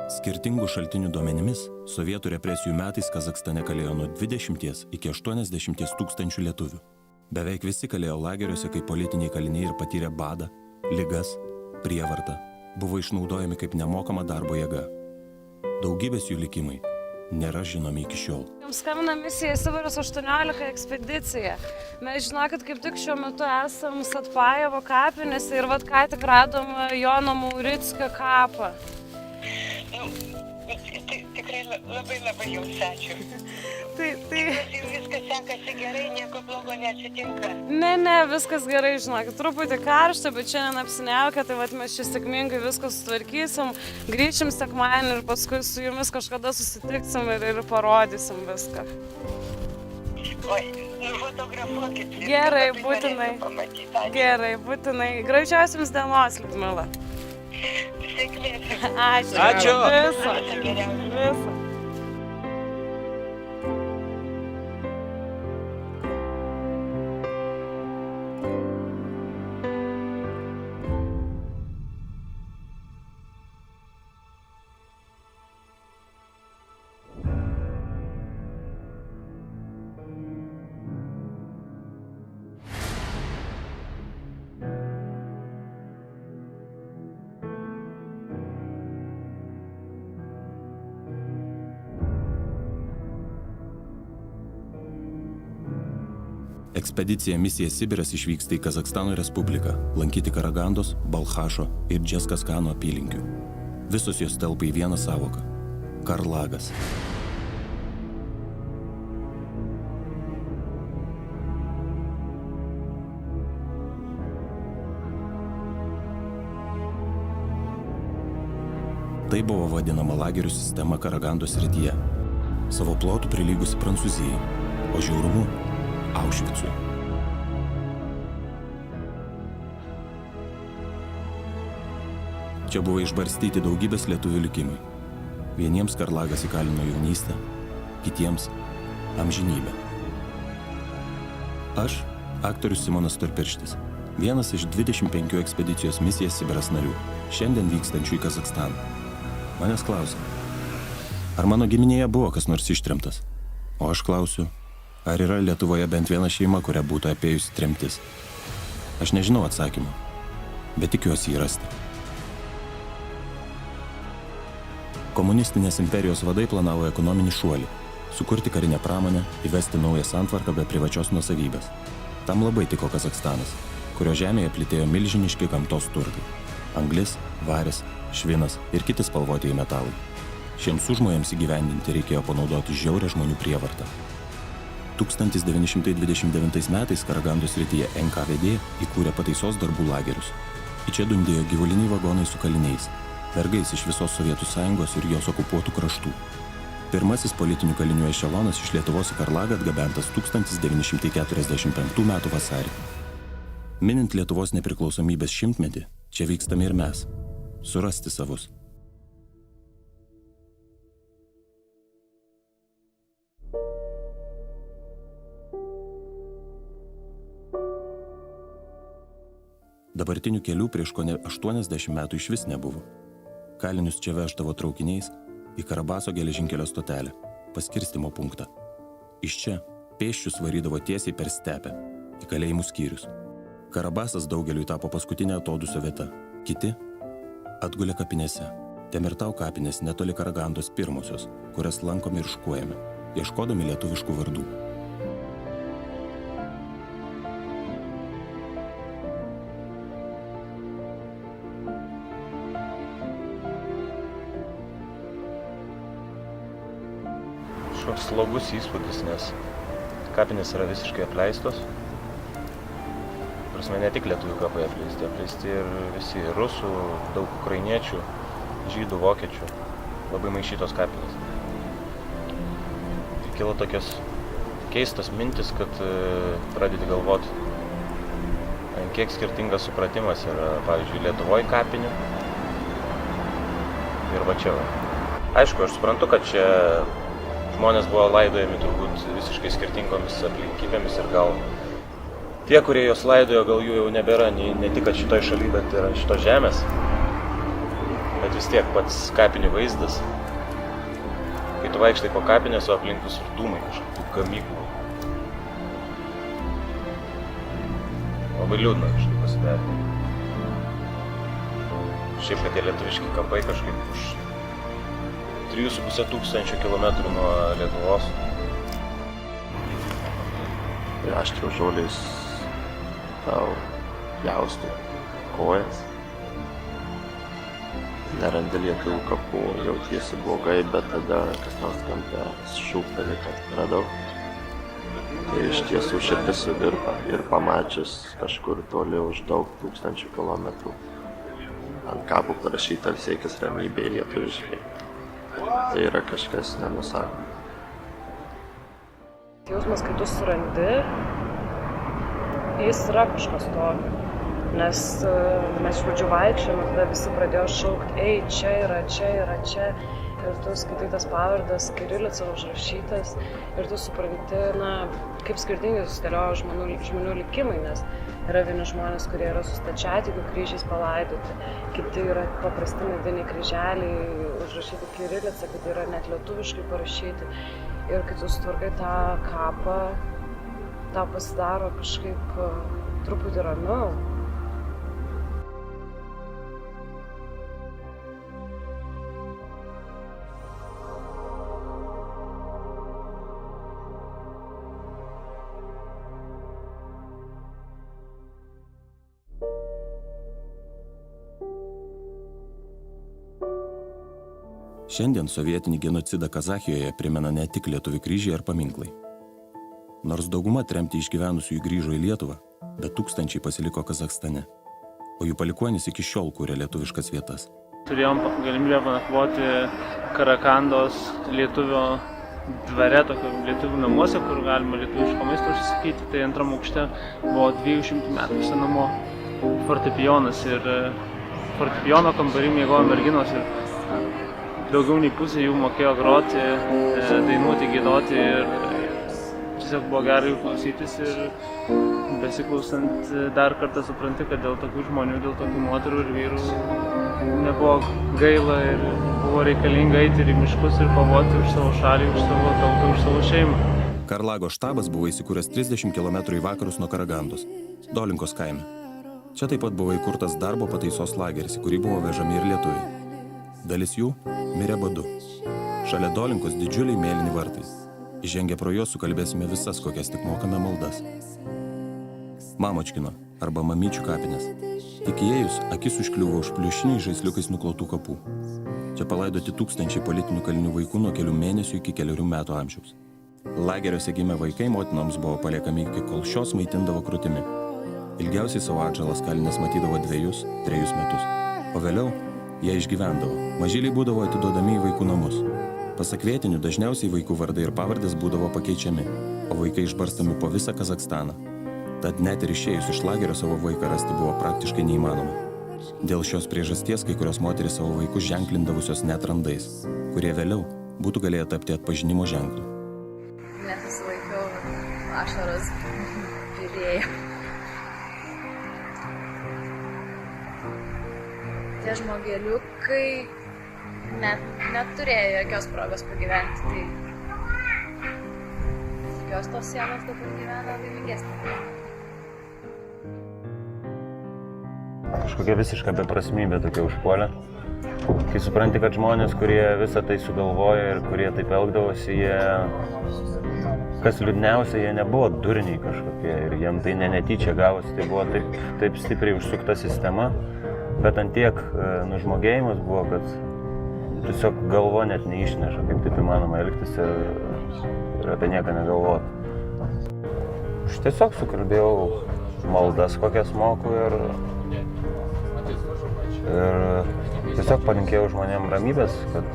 Skirtingų šaltinių duomenimis, sovietų represijų metais Kazakstane kalėjo nuo 20 iki 80 tūkstančių lietuvių. Beveik visi kalėjo lageriuose kaip politiniai kaliniai ir patyrė badą, ligas, prievartą, buvo išnaudojami kaip nemokama darbo jėga. Daugybės jų likimai nėra žinomi iki šiol. Jums skambina misija Sibiras 18 ekspedicija. Mes žinokit, kaip tik šiuo metu esam Satpajevo kapinėse ir ką tik radom Jono Maurickio kapą. Tikrai labai jums ačiū. Tai... Viskas sekasi gerai, nieko blogo neatsitinka. Ne, viskas gerai, žinokit, truputį karšta, bet šiandien apsiniaukia, tai mes čia sėkmingai viską sutvarkysim, grįšim sekmadienį ir paskui su jumis kažkada susitiksim ir parodysim viską. Oi, nufotografuokit. Gerai, būtinai. Gerai, būtinai. Gražios jums dienos, Liudmila. Sėkmės. Ačiū. Viso. Ekspedicija Misija Sibiras išvyksta į Kazakstano Respubliką, lankyti Karagandos, Balchašo ir Džeskaskano apylinkių. Visos jos telpa į vieną sąvoką – Karlagas. Tai buvo vadinama lagerių sistema Karagandos srityje, savo plotų prilygusi Prancūzijai, o žiaurumu – Aušvicui. Čia buvo išbarstyti daugybės lietuvių likimai. Vieniems Karlagas įkalino jaunystę, kitiems – amžinybę. Aš – aktorius Simonas Storpirštis, vienas iš 25 ekspedicijos Misija Sibiras narių, šiandien vykstančių į Kazakstaną. Manęs klausia, ar mano giminėje buvo kas nors ištremtas? O aš klausiu, ar yra Lietuvoje bent viena šeima, kurią būtų apėjusi tremtis? Aš nežinau atsakymą, bet tikiuosi jį rasti. Komunistinės imperijos vadai planavo ekonominį šuolį, sukurti karinę pramonę, įvesti naują santvarką be privačios nuosavybės. Tam labai tiko Kazakstanas, kurio žemėje plitėjo milžiniški gamtos turtai – anglis, varis, švinas ir kiti spalvotieji metalai. Šiems užmojams įgyvendinti reikėjo panaudoti žiaurią žmonių prievartą. 1929 metais Karagandos srityje NKVD įkūrė pataisos darbų lagerius. Į čia dundėjo gyvuliniai vagonai su kaliniais, vergais iš visos Sovietų Sąjungos ir jos okupuotų kraštų. Pirmasis politinių kalinių ešelonas iš Lietuvos į Karlagą atgabentas 1945 metų vasarį. Minint Lietuvos nepriklausomybės šimtmetį, čia vykstame ir mes – surasti savus. Dabartinių kelių prieš kone 80 metų išvis nebuvo. Kalinius čia veždavo traukiniais į Karabaso geležinkelio stotelę, paskirstymo punktą. Iš čia pėsčius varydavo tiesiai per stepę, į kalėjimų skyrius. Karabasas daugeliui tapo paskutinė atodūsio vieta. Kiti atgulė kapinėse. Temirtau kapinės netoli Karagandos pirmosios, kurias lankome ir škuojame, ieškodami lietuviškų vardų. Šoks slogus įspūdis, nes kapinės yra visiškai apleistos. Prasme, ne tik lietuvių kapai apleisti ir visi rusų, daug ukrainiečių, žydų, vokiečių, labai maišytos kapinės. Ir kilo tokios keistas mintis, kad pradedi galvoti, kiek skirtingas supratimas yra, pavyzdžiui, Lietuvoje kapinių ir va čia. Aišku, aš suprantu, kad čia žmonės buvo laidojami turbūt visiškai skirtingomis aplinkybėmis ir gal tie, kurie jos laidojo, gal jų jau nebėra ne tik šitoj šaly, bet ir ant šitos žemės. Bet vis tiek pats kapinių vaizdas, kai tu vaikštai po kapinės, o aplink visur dūmai kažkokių gamyklų. Labai liūdna kažkaip pasidarė. Šiaip, kad tie lietuviški kapai kažkaip už 3,5 tūkstančių kilometrų nuo Lietuvos. Aštrios žolės tau jaustų kojas. Nerandi lietuvių kapų, jautiesi blogai, bet tada kas nors kampe šūkteli, kad radau. Tai iš tiesų širdis suvirpa ir pamačius kažkur toli už daug tūkstančių kilometrų ant kapų parašyta ilsėkis ramybėje lietuviškai. Tai yra kažkas nenusakoma. Jausmas, kai tu surandi, jis yra kažkas tokio. Nes mes iš pradžių vaikščiojom, tada visi pradėjo šaukti, ei, čia yra, čia yra, čia. Ir tu skaitai tas pavardas, kirilica užrašytas, ir tu supranti, kaip skirtingai susidėliojo žmonių likimai, nes yra vieni žmonės, kurie yra su stačiatikių kryžiais palaidoti, kiti yra paprasti mediniai kryželiai, užrašyti kirilica, kiti yra net lietuviškai parašyti. Ir kai tu sutvarkai tą kapą, tau pasidaro kažkaip truputį ramiau. Šiandien sovietinį genocidą Kazachijoje primena ne tik lietuvių kryžiai ar paminklai. Nors dauguma tremtį išgyvenusiųjų grįžo į Lietuvą, bet tūkstančiai pasiliko Kazachstane, o jų palikuonys iki šiol kūrė lietuviškas vietas. Turėjom galimybę panakvoti Karakandos lietuvio dvare, tokio lietuvių namuose, kur galima lietuviško maisto užsisakyti. Tai antram aukšte buvo 200 metų senumo fortepijonas ir fortepijono kambarį miegojo merginos ir daugiau nei pusė jų mokėjo groti, dainuoti, giedoti ir tiesiog buvo gerai jų klausytis ir besiklausant dar kartą supranti, kad dėl tokių žmonių, dėl tokių moterų ir vyrų nebuvo gaila ir buvo reikalinga eiti ir į miškus ir kovoti už savo šalį, už savo tautą, už savo šeimą. Karlago štabas buvo įsikūręs 30 km į vakarus nuo Karagandos, Dolinkos kaime. Čia taip pat buvo įkurtas darbo pataisos lageris, į kurį buvo vežami ir lietuviai. Dalis jų mirė badu. Šalia Dolinkos didžiuliai mėlyni vartai. Įžengę pro juos sukalbėsime visas, kokias tik mokame maldas. Mamočkino arba mamyčių kapinės. Tik įėjus, akis užkliuvo už pliušiniais žaisliukais nuklautų kapų. Čia palaidoti tūkstančiai politinių kalinių vaikų nuo kelių mėnesių iki 4 metų amžiaus. Lageriuose gimę vaikai motinoms buvo paliekami iki kol šios maitindavo krūtimi. Ilgiausiai savo atžalas kalinės matydavo 2-3 metus. O vėliau jie išgyvendavo. Mažyliai būdavo atiduodami į vaikų namus. Pasak vietinių, dažniausiai vaikų vardai ir pavardės būdavo pakeičiami, o vaikai išbarstami po visą Kazachstaną. Tad net ir išėjus iš lagerio savo vaiką rasti buvo praktiškai neįmanoma. Dėl šios priežasties kai kurios moterys savo vaikus ženklindavusios net randais, kurie vėliau būtų galėję tapti atpažinimo ženklu. Nesusilaikiau, ašaros byrėjo. Tie žmogeliukai neturėjo jokios progos pagyventi, tai tokios tos sienos dabar gyvena laimingesnė. Kažkokia visiška beprasmybė tokia užpuolė. Kai supranti, kad žmonės, kurie visą tai sugalvoja ir kurie taip elgdavosi, kas liūdniausia, jie nebuvo durniai kažkokie ir jiem tai netyčia gavosi, tai buvo taip stipriai užsukta sistema. Bet ant tiek nužmogėjimas buvo, kad tiesiog galvo net neišneša, kaip taip įmanoma elgtis ir apie nieką negalvoti. Aš tiesiog sukalbėjau maldas, kokias moku ir tiesiog palinkėjau žmonėm ramybės, kad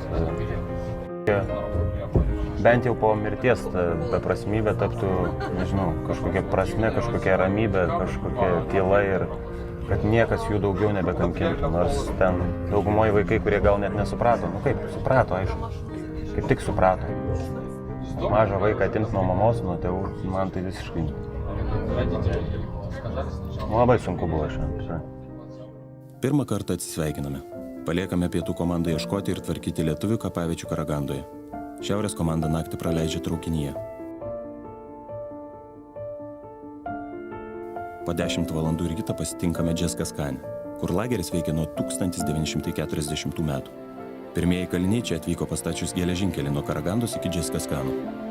bent jau po mirties ta beprasmybė taptų, nežinau, kažkokia prasme, kažkokia ramybė, kažkokia tyla ir kad niekas jų daugiau nebekankintų, nors ten daugumoje vaikai, kurie gal net nesuprato. Kaip, suprato, aišku, kaip tik suprato. Mažą vaiką atimti nuo mamos, nuo tėvų, man tai visiškai labai sunku buvo šiandien. Pirmą kartą atsisveikiname. Paliekame pietų komandą ieškoti ir tvarkyti lietuvių kapaviečių Karagandoje. Šiaurės komanda naktį praleidžia traukinyje. Po 10 valandų rytą pasitinkame Džeskaskane, kur lageris veikia nuo 1940 metų. Pirmieji kaliniai čia atvyko pastačius geležinkelį nuo Karagandos iki Džeskaskano. –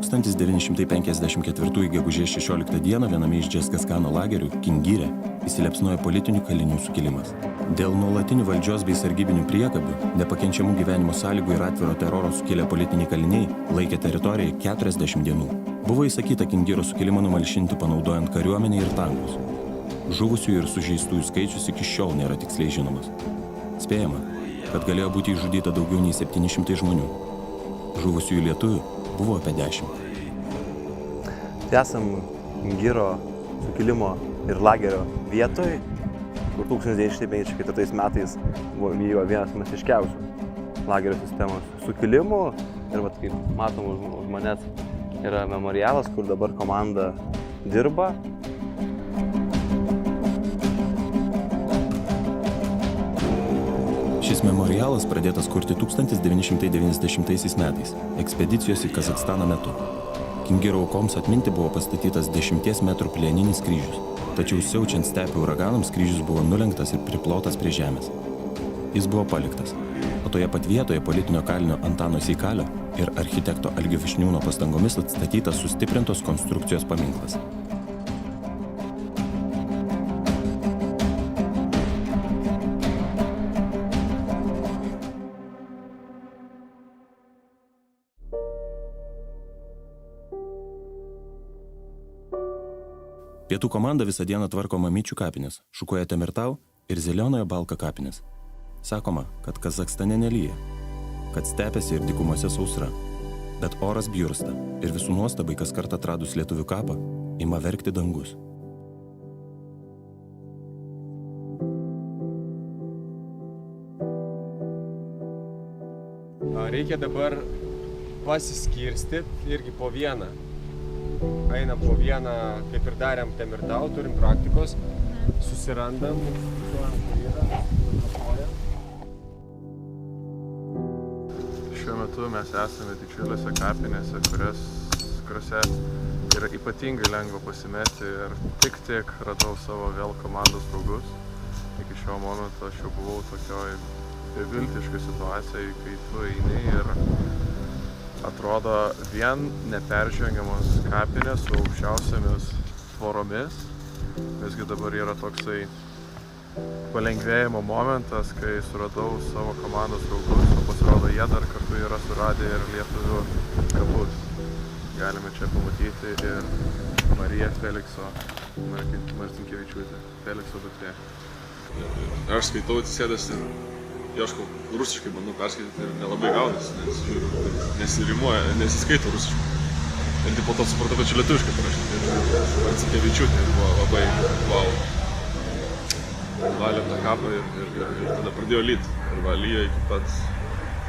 1954 gegužės 16 dieną viename iš Džeskaskano lagerių, Kingire, įsilepsnojo politinių kalinių sukilimas. Dėl nuolatinių valdžios bei sargybinių priekabių, nepakenčiamų gyvenimo sąlygų ir atviro teroro sukilę politiniai kaliniai laikė teritoriją 40 dienų. Buvo įsakyta Kingiro sukilimą numalšinti panaudojant kariuomenę ir tankus. Žuvusiųjų ir sužeistųjų skaičius iki šiol nėra tiksliai žinomas. Spėjama, kad galėjo būti išžudyta daugiau nei 700 žmonių. Žuvusiųjų lietuvių buvo apie 10. Tai esam Kingiro sukilimo ir lagerio vietoj, kur 1954 metais vyko vienas masiškiausių lagerio sistemos sukilimų. Ir vat, kaip matom, už manęs yra memorialas, kur dabar komanda dirba. Šis memorialas pradėtas kurti 1990 metais, ekspedicijos į Kazachstaną metu. Kingiro aukoms atminti buvo pastatytas 10 metrų plieninis kryžius, tačiau siaučiant stepių uraganams kryžius buvo nulenktas ir priplotas prie žemės. Jis buvo paliktas, o toje pat vietoje politinio kalinio Antano Seikalio ir architekto Algio Višniūno pastangomis atstatytas sustiprintos konstrukcijos paminklas. Pietų komanda visą dieną tvarko Mamyčių kapinės, Šukoje Temirtau ir Zelionoje Balka kapinės. Sakoma, kad Kazachstane nelyja, kad stepėse ir dykumose sausra, bet oras bjursta ir visų nuostabai, kas kartą atradus lietuvių kapą, ima verkti dangus. Reikia dabar pasiskirstyti irgi po vieną. Einam po vieną, kaip ir darėm Temirtau, turim praktikos, susirandam, Šiuo metu mes esame didžiulėse kapinėse, kuriuose yra ypatingai lengva pasimesti ir tik radau savo vėl komandos draugus. Iki šio momento aš jau buvau tokioj beviltiškai situacijai, kai tu eini ir atrodo vien neperžengiamos kapinės su aukščiausiamis tvoromis. Visgi dabar yra toksai palengvėjimo momentas, kai suradau savo komandos draugus, o pasirodo jie dar kartu yra suradę ir lietuvių kapus. Galime čia pamatyti ir Mariją Felikso Marcinkevičiūtę, Felikso duktė. Aš skaitau atsisėdęs ir ieškau rusiškai, bandau perskaityti ir nelabai gaunasi, nes žiūriu, nesirimuoja, nesiskaito rusiškai. Ir po to supratau, kad čia lietuviškai parašyti. Ir Marcinkevičiūtė buvo labai wow. Valėm tą kapą ir tada pradėjo lyti. Ir lyjo iki pat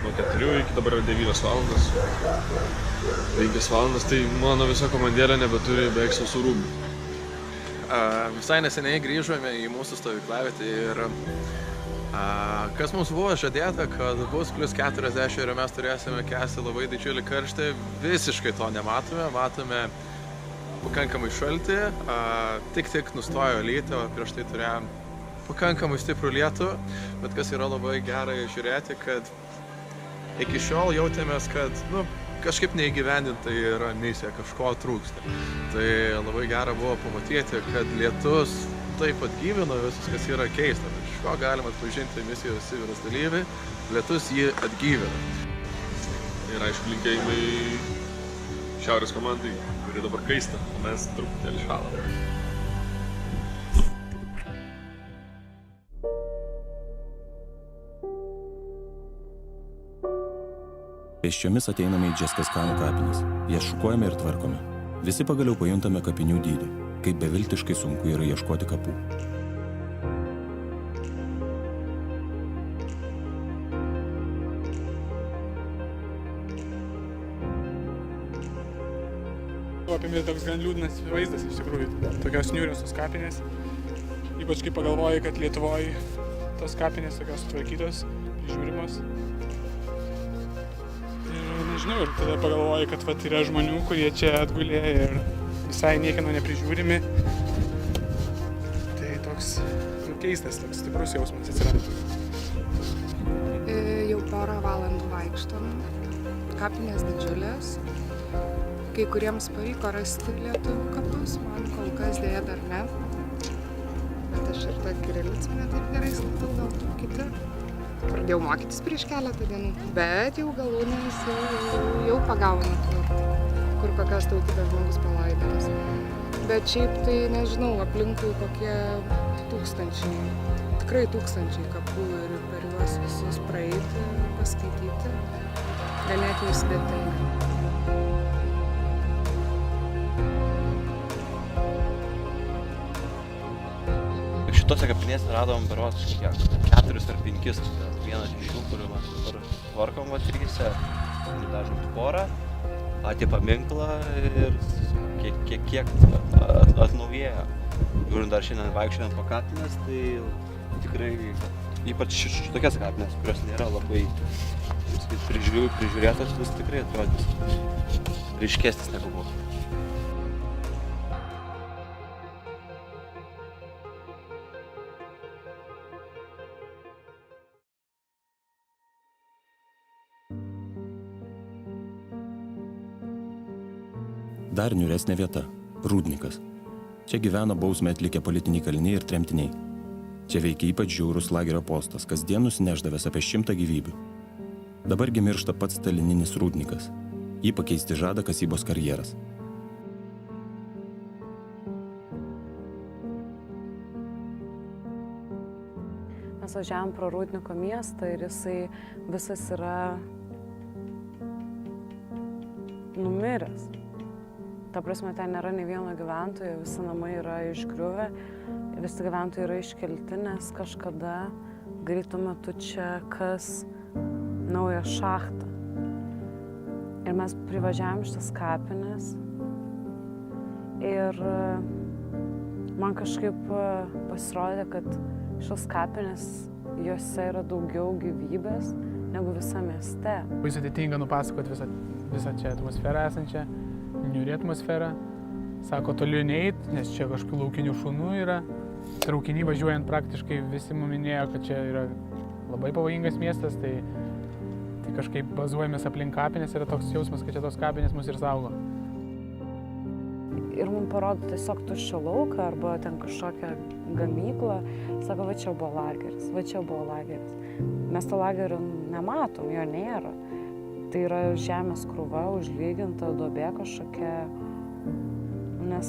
nuo 4 iki dabar yra 9 valandas. 5 valandas, tai mano visa komandėlė nebeturi beveik sausų rūbų. Visai neseniai grįžome į mūsų stovyklavietę ir kas mums buvo žadėta, kad bus plus 40 ir mes turėsime kęsti labai didžiulį karštį, visiškai to nematome, matome pakankamai šaltį, tik nustojo lyti, o prieš tai turėjom pakankamai stiprų lietų, bet kas yra labai gerai žiūrėti, kad iki šiol jautėmės, kad kažkaip neįgyvendinta yra misija, kažko trūksta. Tai labai gera buvo pamatyti, kad lietus taip atgyvino visus, kas yra keista. Iš ko galima atpažinti misijos Sibiras dalyvį, lietus jį atgyvino. Ir aišku, linkėjimai šiaurės komandai, kuri dabar kaista, o mes truputėlį šalame. Pėsčiomis ateiname į Džeskaskano kapines. Jas šukuojame ir tvarkome. Visi pagaliau pajuntame kapinių dydį, kaip beviltiškai sunku yra ieškoti kapų. Apie bet toks gan liūdnas vaizdas iš tikrųjų. Tokios niūrios tos kapinės. Ypač kai pagalvoji, kad Lietuvoje tos kapinės tokios sutvarkytos, prižiūrimos. Ir nežinau, ir tada pagalvoji, kad vat, yra žmonių, kurie čia atgulė ir visai niekieno neprižiūrimi. Tai toks keistas, toks stiprus jausmas atsiranda. Jau porą valandų vaikštom. Kapinės didžiulės. Kai kuriems pavyko rasti lietuvių kapus, man kol kas dėja dar ne. Bet aš ir tą kirilicą ne taip gerai skaitau, gal kiti. Pradėjau mokytis prieš keletą dienų, bet jau galūnės jau pagauna, kur kokios tautybės žmogus palaidotas. Bet šiaip tai nežinau, aplinkui kokie tūkstančiai, tikrai tūkstančiai kapų ir per juos visus praeiti, paskaityti, ganėtinai sudėtinga. Šitose kapinėse radom berods 4 ar 5. Vienas iš jų, kuriuo mes dabar tvarkom va 3, dažom tvorą, patį paminklą ir kiek atnaujėjo. Žiūrint dar šiandien vaikščiojant po kapinės, tai tikrai, ypač šitokias kapinės, kurios nėra labai prižiūrėtos, vis tikrai atrodys ryškesnis negu buvo. Dar niūresnė vieta – Rūdnikas. Čia gyveno bausmę atlikę politiniai kaliniai ir tremtiniai. Čia veikia ypač žiaurus lagerio postas, kasdien nusinešdavęs apie 100 gyvybių. Dabargi miršta pats stalininis Rūdnikas. Jį pakeisti žada kasybos karjeras. Mes važiavom pro Rūdniko miestą ir jisai visas yra numiręs. Ta prasme, ten nėra nei vieno gyventojo, visi namai yra išgriuvę, visi gyventojai yra iškelti, nes kažkada greitu metu čia kas naują šachtą. Ir mes privažiavom šitas kapines ir man kažkaip pasirodė, kad šios kapinės, jose yra daugiau gyvybės negu visa mieste. Labai sudėtinga nupasakoti visą čia atmosferą esančią. Niūri atmosfera. Sako, toliau neit, nes čia kažkokių laukinių šunų yra. Traukinį važiuojant praktiškai visi mums minėjo, kad čia yra labai pavojingas miestas, tai kažkaip bazuojamės aplink kapinės, yra toks jausmas, kad čia tos kapinės mus ir saugo. Ir mums parodo tiesiog tuščią lauką arba ten kažkokią gamyklą. Sako, va čia buvo lageris, va čia buvo lageris. Mes to lagerio nematom, jo nėra. Tai yra žemės krūva, užlyginta duobė kažkokia, nes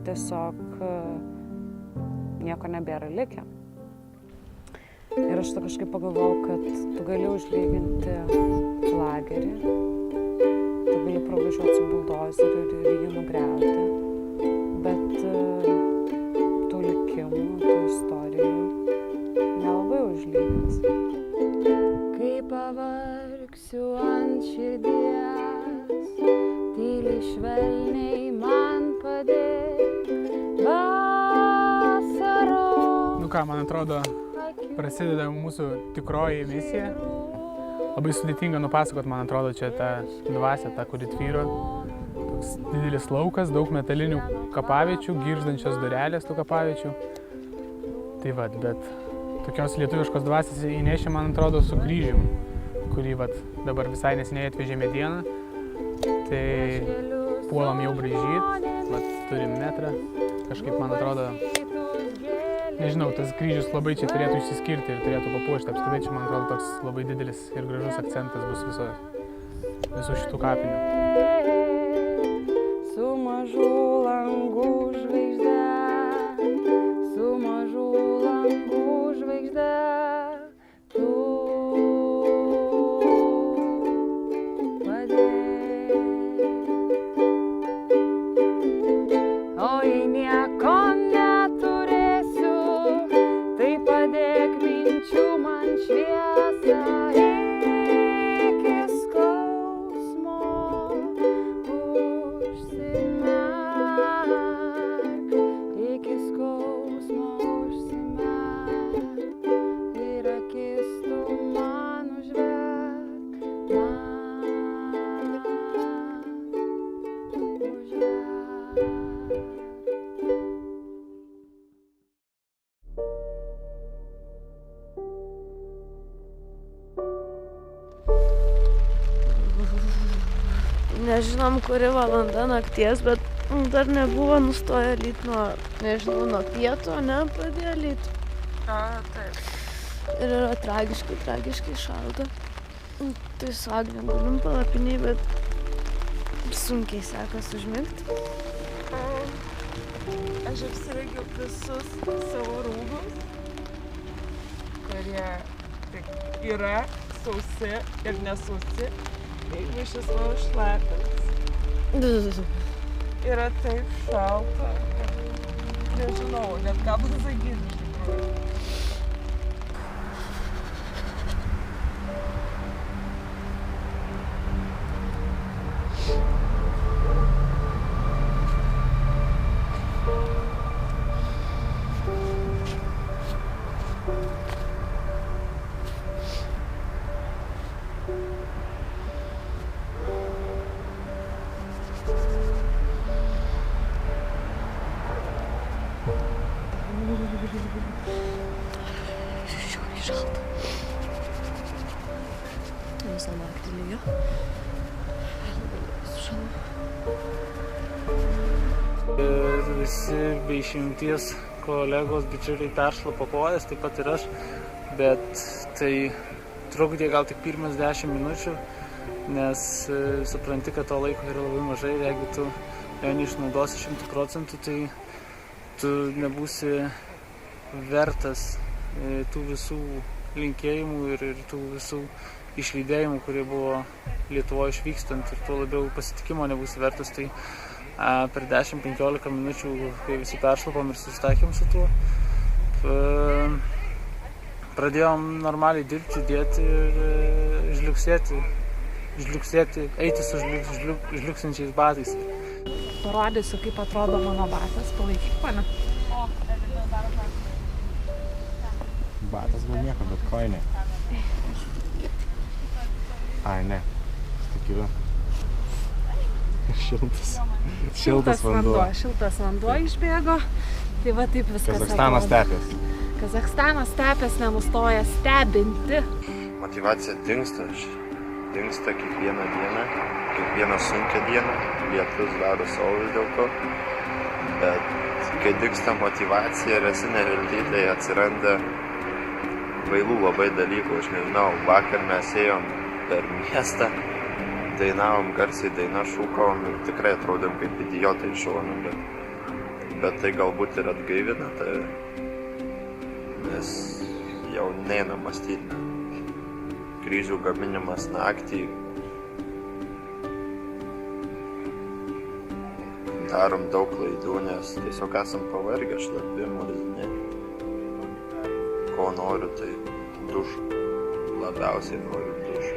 tiesiog nieko nebėra likę. Ir aš to kažkaip pagalvojau, kad tu gali užlyginti lagerį, tu gali pravažiuoti su buldozeriu ir jį nugriauti, bet tų likimų, tų istorijų nelabai užlygins. Kai pavargsiu ant širdies, tyliai švelniai man padėk vasaros. Nu ką, man atrodo, prasideda mūsų tikroji misija. Labai sudėtinga nupasakot, man atrodo, čia ta dvasia, ta, kuri tvyro. Toks didelis laukas, daug metalinių kapaviečių, girgždančios durelės tų kapaviečių. Tai vat, bet tokios lietuviškos dvasios įnešė, man atrodo, su kryžium, kurį vat, dabar visai neseniai atvežė medieną. Tai puolam jau braižyt, vat, turim metrą, kažkaip, man atrodo, nežinau, tas kryžius labai čia turėtų išsiskirti ir turėtų papuošti. Apskritai čia, man atrodo, toks labai didelis ir gražus akcentas bus visų šitų kapinių. Su mažu langų žvaigžde, su mažu langų žvaigžde, tu padėk. O jei nieko neturėsiu, tai padėk minčių man šviesą iki skausmo. mes žinom, kuri valanda nakties, bet dar nebuvo nustoję lyt nuo, nežinau, nuo pietų, ne, pradėjo lyt. Taip. Ir yra tragiškai šalta. Tai su Agne gulim palapiniai, bet sunkiai sekas užmigti. Aš apsirengiau visus savo rūbus, kurie yra sausi ir nesausi. Jeigu šis mano šlapias. Yra taip šalta, kad nežinau, net ką pasakyti iš tikrųjų. Žiauriai šalta. Visą naktį lyja. Ir visi be išimties kolegos, bičiuliai peršlapo kojas, taip pat ir aš, bet tai trukdė gal tik pirmas 10 minučių, nes supranti, kad to laiko yra labai mažai ir jeigu tu jo neišnaudosi 100%, tai tu nebūsi vertas tų visų linkėjimų ir tų visų išlydėjimų, kurie buvo Lietuvoje išvykstant, ir tuo labiau pasitikimo nebūsi vertas. Tai per 10-15 minučių, kai visi peršlapom ir susitaikėm su tuo, pradėjom normaliai dirbti, judėti ir žliugsėti, eiti su žliugsinčiais batais. Parodysiu, kaip atrodo mano batas, palaikyk mane. Batas gal nieko, bet kojinė. Ai, ne. Tik yra. Šiltas vanduo. Šiltas vanduo išbėgo. Tai va taip viskas atrodo. Kazachstano stepės. Kazachstano stepės nenustoja stebinti. Motyvacija dingsta kiekvieną dieną, kiekvieną sunkią dieną. Lietus daro savo vis dėlto. Bet kai dingsta motyvacija ir esi nevilty, tai atsiranda kvailų labai dalykų. Aš nežinau, vakar mes ėjom per miestą, dainavom garsiai, dainą šūkavom ir tikrai atrodėm kaip idiotai iš šono, bet tai galbūt ir atgaivina, nes jau neina mąstyti. Kryžių gaminimas naktį, darom daug klaidų, nes tiesiog esam pavargę, šlapi, murzini. Ko noriu, tai dušų. Labiausiai noriu dušų.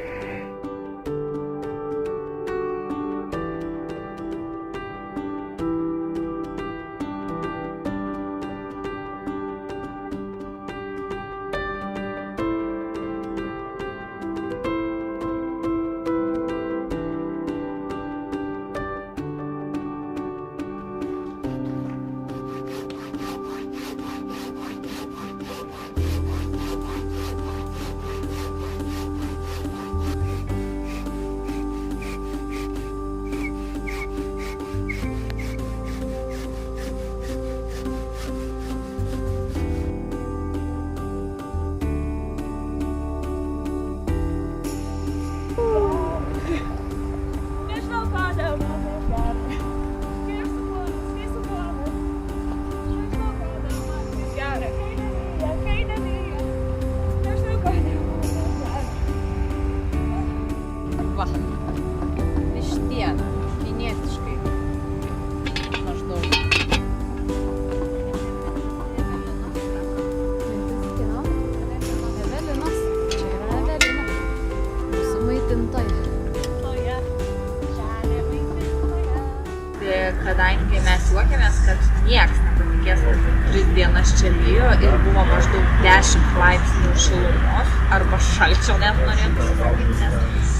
Kadangi mes juokėmės, kad nieks nepatikės, kad 3 dienas čia lyjo ir buvo maždaug 10 laipsnių šilumos arba šalčio net norėtų sakyti, nes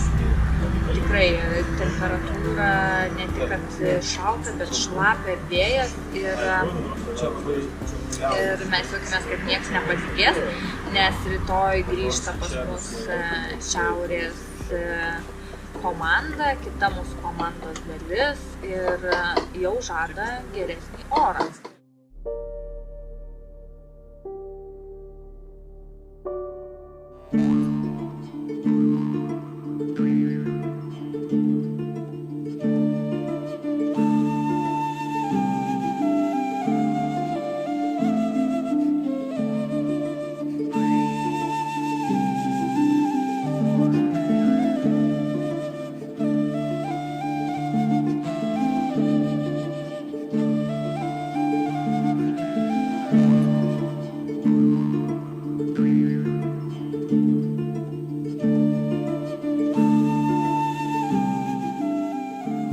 tikrai temperatūra ne tik kad šalta, bet šlapia vėjas ir mes juokėmės, kad nieks nepatikės, nes rytoj grįžta pas mus šiaurės komanda, kita mūsų komandos dalis ir jau žada geresnį orą.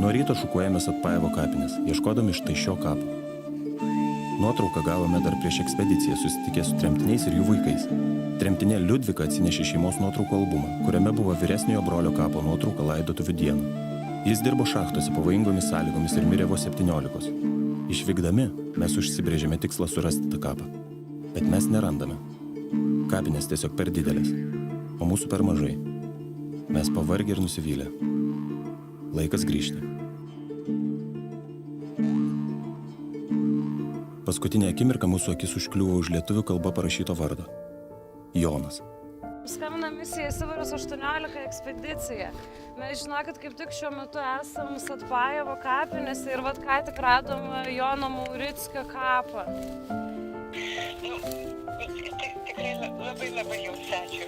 Nuo ryto šukuojamės Atpajevo kapines, ieškodami štai šio kapo. Nuotrauką gavome dar prieš ekspediciją, susitikę su tremtiniais ir jų vaikais. Tremtinė Liudvika atsinešė šeimos nuotraukų albumą, kuriame buvo vyresniojo brolio kapo nuotrauka laidotuvių dieną. Jis dirbo šachtose pavojingomis sąlygomis ir mirė vos 17. Išvykdami, mes užsibrėžėme tikslą surasti tą kapą. Bet mes nerandame. Kapinės tiesiog per didelės, o mūsų per mažai. Mes pavargę ir nusivylę. Laikas grįžti. Paskutinę akimirką mūsų akis užkliuvo už lietuvių kalba parašyto vardo. Jonas. Skambina misija Sibirus 18 ekspedicija. Mes žinokit, kaip tik šiuo metu esam Atpajevo kapinėse ir vat ką tik radom Jono Maurickio kapą. Tikrai labai jums ačiū.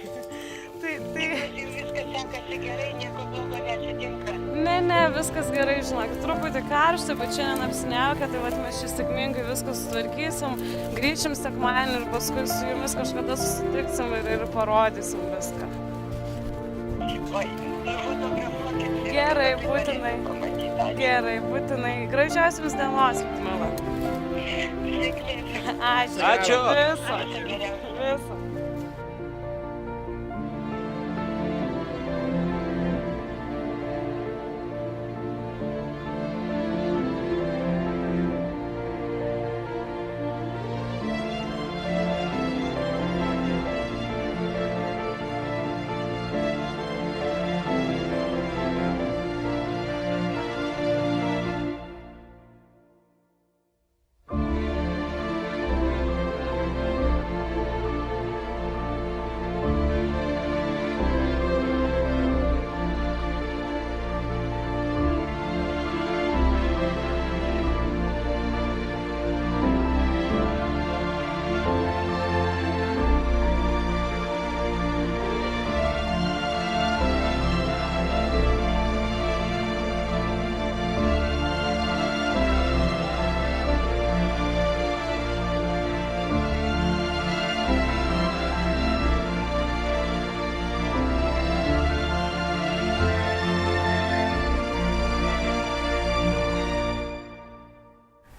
Tai... Viskas sekasi gerai, nieko blogo neatsitinka. Ne, viskas gerai, žinokit, truputį karšta, bet šiandien apsiniaukia, tai vat mes čia sėkmingai viską sutvarkysim, grįšim sekmadienį ir paskui su jumis kažkada susitiksim ir parodysim viską. Oi, nufotografuokit. Gerai, būtinai. Gerai, būtinai. Gražios jums dienos, Liudmila. Ačiū. Ačiū. Viso.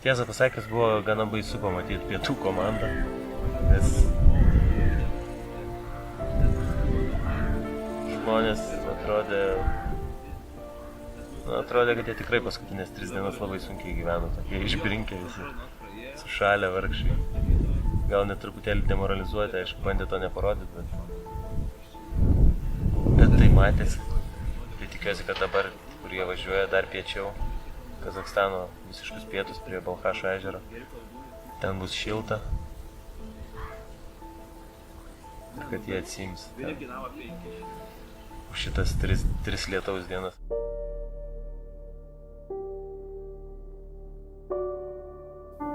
Tiesą pasakęs, buvo gana baisu pamatyti pietų komandą, nes žmonės atrodė, kad jie tikrai paskutinės 3 dienas labai sunkiai gyveno, tokie išbrinkę visi, sušalę vargšai. Gal net truputėlį demoralizuoti, aišku, bandė to neparodyti, bet tai matėsi. Tai tikiuosi, kad dabar, kur jie važiuoja dar piečiau, Kazakstano visiškus pietus prie Balchašo ežero. Ten bus šilta. Ir kad jie atsiims už šitas 3 lietaus dienas.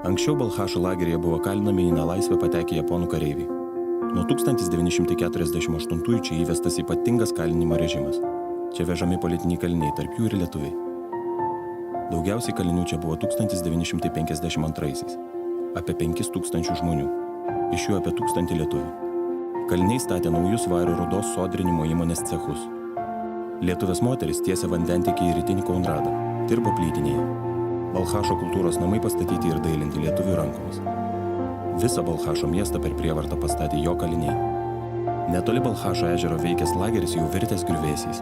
Anksčiau Balchašo lageryje buvo kalinami į nelaisvę patekę japonų kareiviai. Nuo 1948 čia įvestas ypatingas kalinimo režimas. Čia vežami politiniai kaliniai, tarp jų ir lietuviai. Daugiausiai kalinių čia buvo 1952-aisiais. Apie 5000 žmonių. Iš jų apie 1000 lietuvių. Kaliniai statė naujus vario rūdos sodrinimo įmonės cechus. Lietuvės moteris tiesė vandentekį į rytinį Kaunradą. Dirbo plytinėje. Balchašo kultūros namai pastatyti ir dailinti lietuvių rankomis. Visą Balchašo miestą per prievartą pastatė jo kaliniai. Netoli Balchašo ežero veikęs lageris jau virtęs griuvėsiais.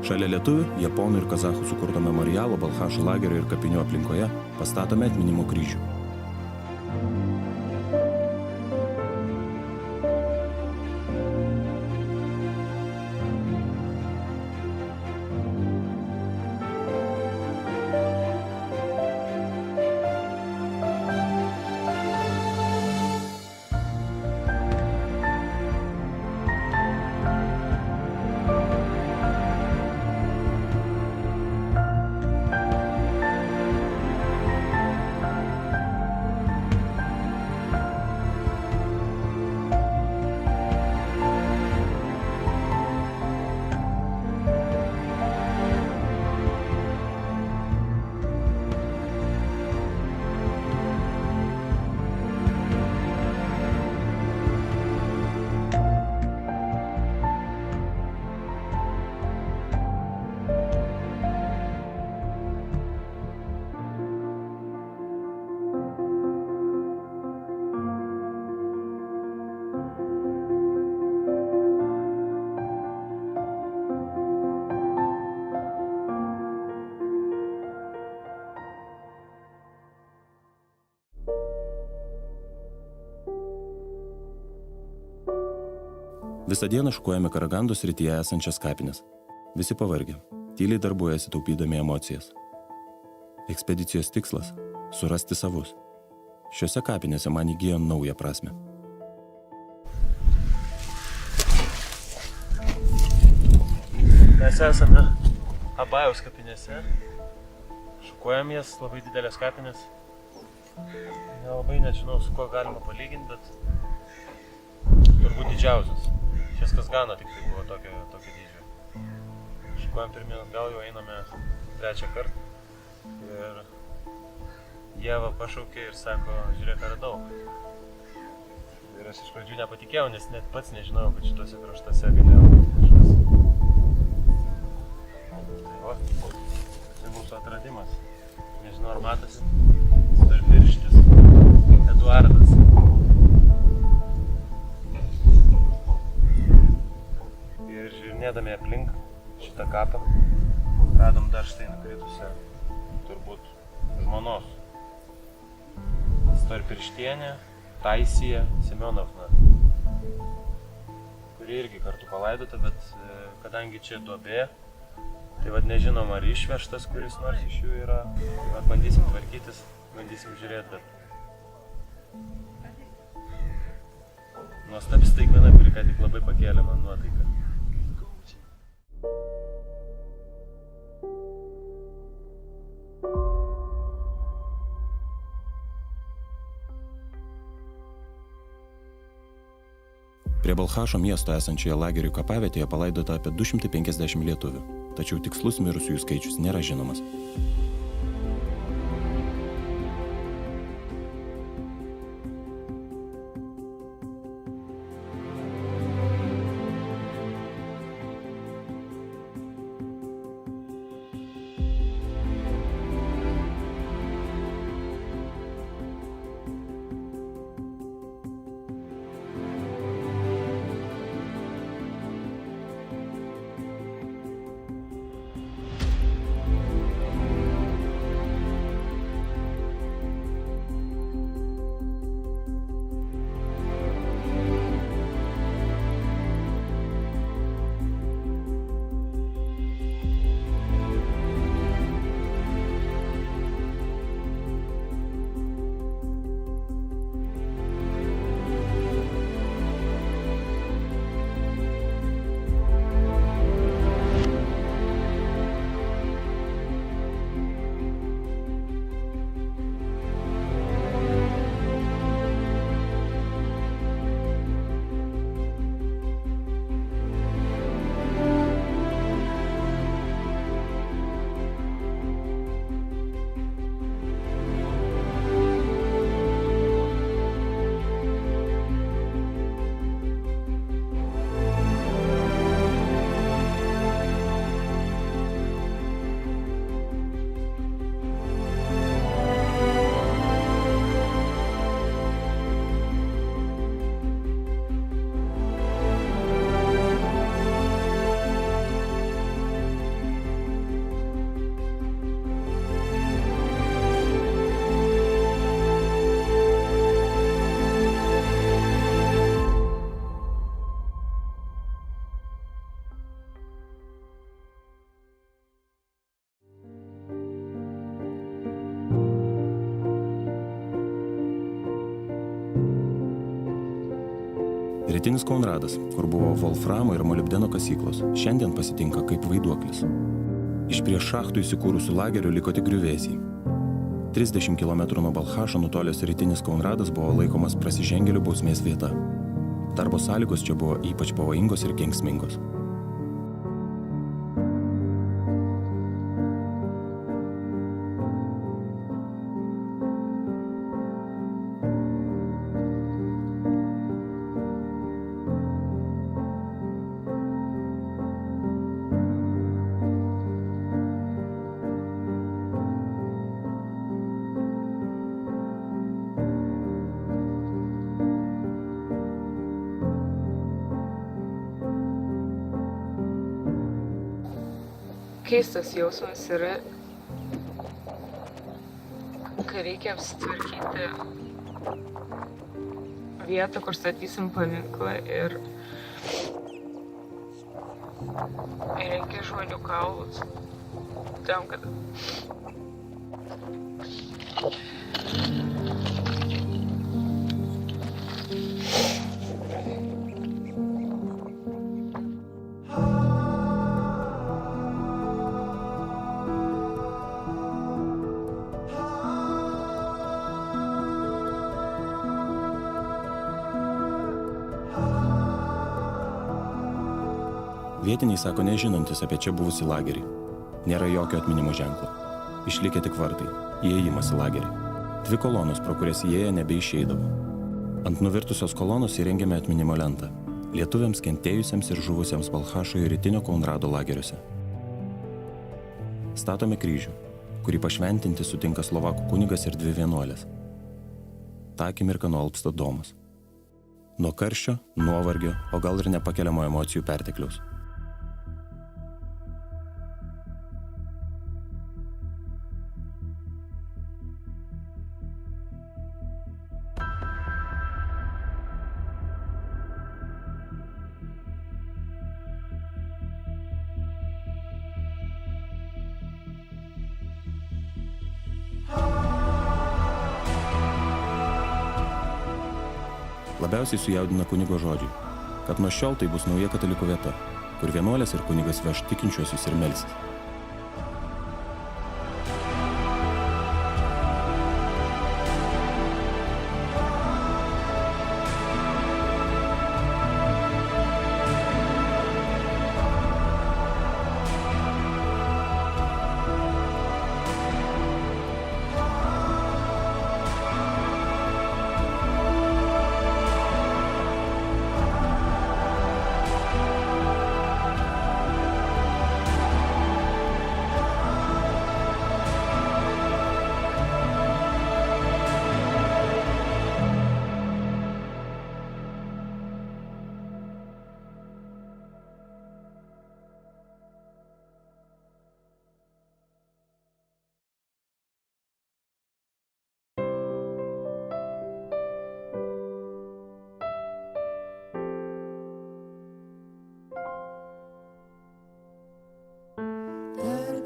Šalia lietuvių, japonų ir kazachų sukurto memorialo Balchašo lagerio ir kapinių aplinkoje pastatome atminimo kryžių. Visą dieną šukuojame Karagandos srityje esančias kapines. Visi pavargę, tyliai darbuojasi taupydami emocijas. Ekspedicijos tikslas – surasti savus. Šiuose kapinėse man įgijo naują prasme. Mes esame Abajaus kapinėse. Šukuojam jas, labai didelės kapinės. Nelabai nežinau, su kuo galima palyginti, bet turbūt didžiausias. Šis Kasgano tik tai buvo tokio dydžio. Šukuojam pirmyn atgal, jau einame trečią kartą. Ir Ieva pašaukė ir sako, žiūrėk, ką radau. Ir aš iš pradžių nepatikėjau, nes net pats nežinojau, kad šituose kraštuose galėjau kažkas. Tai va, tai mūsų atradimas. Nežinau, ar matosi. Storpirštis Eduardas. Ir žiūrinėdami aplink šitą kapą, radom dar štai nukritusią, turbūt, žmonos. Storpirštienė Taisija Semionovna, kuri irgi kartu palaidota, bet kadangi čia duobė, tai vad nežinom, ar išvežtas kuris nors iš jų yra. Tai vad bandysim tvarkytis, bandysim žiūrėti, bet nuostabi staigmena, kuri ką tik labai pakėlė man nuotaiką. Prie Balchašo miesto esančioje lagerių kapavietėje palaidota apie 250 lietuvių, tačiau tikslus mirusiųjų skaičius nėra žinomas. Rytinis Konradas, kur buvo Wolframo ir molibdeno kasyklos, šiandien pasitinka kaip vaiduoklis. Iš prieš šachtų įsikūrusių lagerių liko tik griuvėsiai. 30 km nuo Balchašo nutolęs Rytinis Konradas buvo laikomas prasižengėlių bausmės vieta. Darbo sąlygos čia buvo ypač pavojingos ir kenksmingos. Keistas jausmas yra, kai reikia apsitvarkyti vietą, kur statysim paminklą ir Ir reikia žmonių kaulus. Tam, kad... Vietiniai sako nežinantis apie čia buvusį lagerį. Nėra jokio atminimo ženklo. Išlikę tik vartai, įėjimas į lagerį. 2 kolonos, pro kurias įėję nebeišeidavo. Ant nuvirtusios kolonos įrengėme atminimo lentą. Lietuviams kentėjusiems ir žuvusiems Balchašo ir Rytinio Konrado lageriuose. Statome kryžių, kurį pašventinti sutinka slovakų kunigas ir 2 vienuolės. Ta akimirka nualpsta domas. Nuo karščio, nuovargio, o gal ir nepakeliamo emocijų pertekliaus. Labiausiai sujaudina kunigo žodžiai, kad nuo šiol tai bus nauja katalikų vieta, kur vienuolės ir kunigas veš tikinčiuosius ir melsis.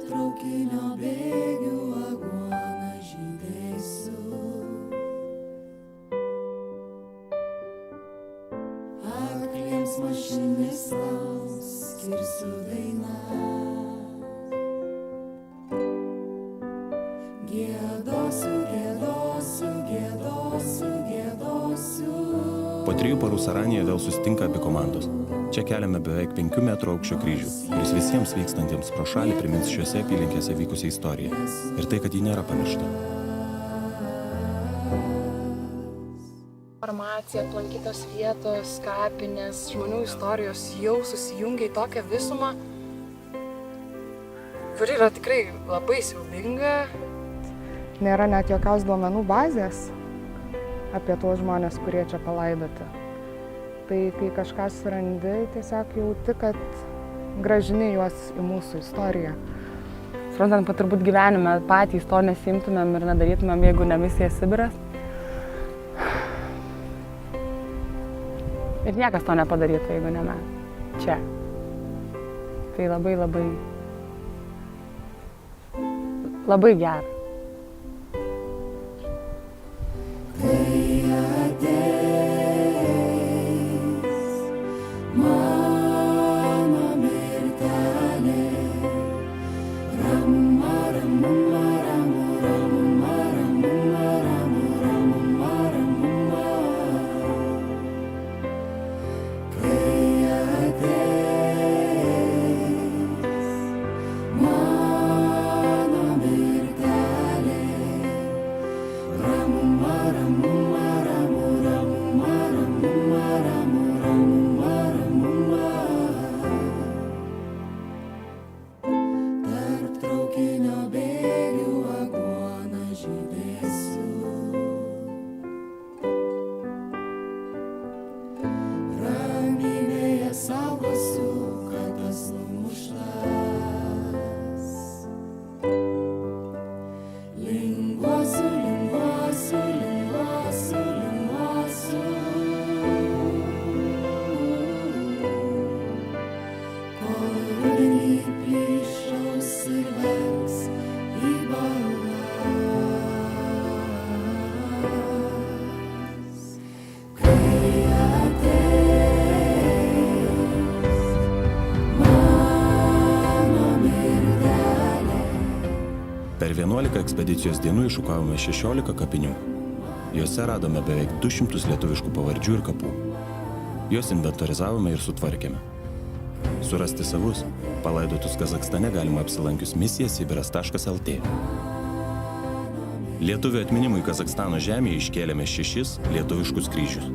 Traukinio bėgių aguoną žydėsiu. Akliems mašinistams skirsiu dainas. Giedosiu, giedosiu, giedosiu, giedosiu. Po 3 parų Saranėje vėl susitinka abi komandos. Čia keliame beveik 5 metrų aukščio kryžių, kuris visiems vykstantiems pro šalį primins šiuose apylinkėse vykusią istoriją. Ir tai, kad ji nėra pamiršta. Informacija, aplankytos vietos, kapinės, žmonių istorijos jau susijungia į tokią visumą, kuri yra tikrai labai siaubinga. Nėra net jokios duomenų bazės apie tuos žmonės, kurie čia palaidoti. Tai kai kažką surandi, tiesiog jauti, kad grąžini juos į mūsų istoriją. Suprantant, kad turbūt gyvenime patys to nesimtumėm ir nedarytumėm, jeigu ne misija Sibiras. Ir niekas to nepadarytų, jeigu ne mes. Čia. Tai labai, labai, labai gera. Mano mirtė 11 ekspedicijos dienų iššukavome 16 kapinių. Jose radome beveik 200 lietuviškų pavardžių ir kapų. Juos inventorizavome ir sutvarkėme. Surasti savus, palaidotus Kazakstane galima apsilankius misija-sibiras.lt. Lietuvių atminimui Kazakstano žemėje iškėlėme 6 lietuviškus kryžius.